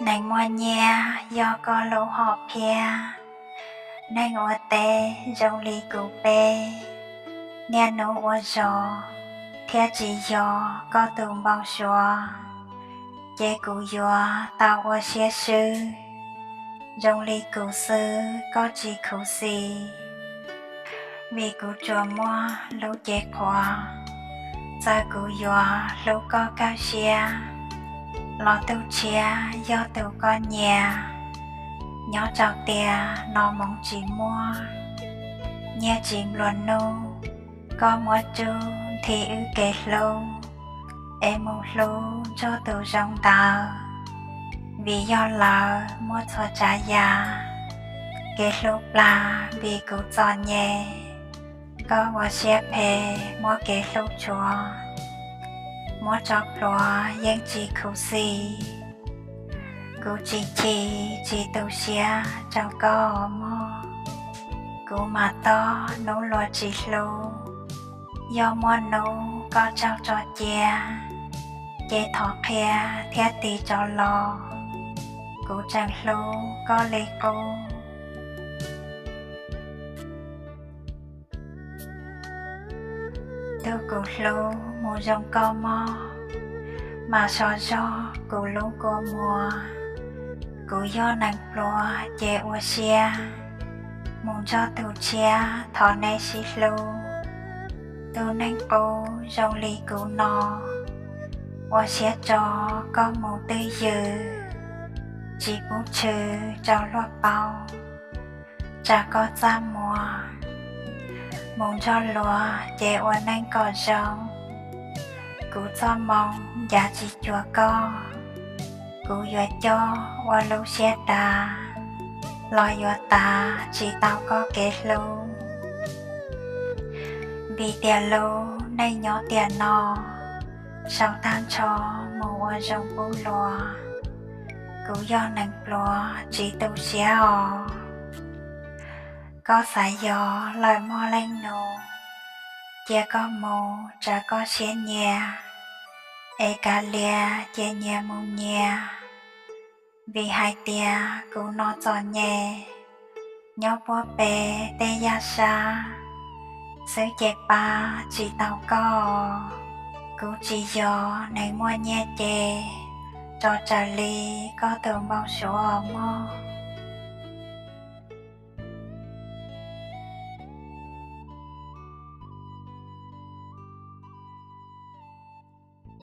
Nàng mua nha do có lũ họp kia. Nàng ua tê dòng ly cụ bê. Nha nụ ua giò thia chỉ giò có tùm bao xùa. Chế cụ dùa tao ua xie sư. Dòng ly cụ sư có chỉ cụ xì. Vì cụ chùa mua lũ chế khóa. Za cụ dùa lũ có cao xia. Lo tu chia do tu có nhà. Nhỏ chọc tìa nó mong chỉ mua. Nhà chìm luận nô. Có mua chú thì ư kê lâu. Em một lũ cho tu rong tàu. Vì do là mua cho trả giá. Kê lúc là vì cụ cho nhẹ. Có mua xe phê mua kê lúc chùa. Mua chọc lúa yên chỉ khủ xì. Cụ chỉ tù xia chẳng có mô. Cụ mà to nấu lúa chỉ lù. Do mua nấu có trao cho chè. Chè thọ khea thiết tì cho lò. Cụ chẳng lù có lì cụ. Tu cụ lù mù dòng có mò. Mà so do cụ lũ của mùa. Cụ do nàng lùa chê ua xia. Muốn cho tù chia thọ nê xí lù. Tu nàng cụ dòng ly cụ nò. Ua xia cho có mù tư dư. Chỉ bú trừ cho loa bao. Chả có ra mùa. Muốn cho lùa chê ua nàng có rong. Cụ cho mong giá trị chùa có. Cụ dùa cho qua lưu xe đà. Lo dùa ta chỉ tao có kế lưu. Vì tiền lưu nay nhỏ tiền nò. Sau tháng cho mùa rong bú lùa. Cụ do nặng lùa chỉ tu xe hò. Có xài gió lời mò lên nụ. Chè có mù chả có xe nhà. Ê cả lia chè nhà mù nhà. Vì hai tia cụ nó cho nhẹ. Nhó bó bè tê ya xa. Sứ chè ba chỉ tao có. Cụ chỉ gió này mua nhẹ chè. Cho trả ly có tường bao số ở mô.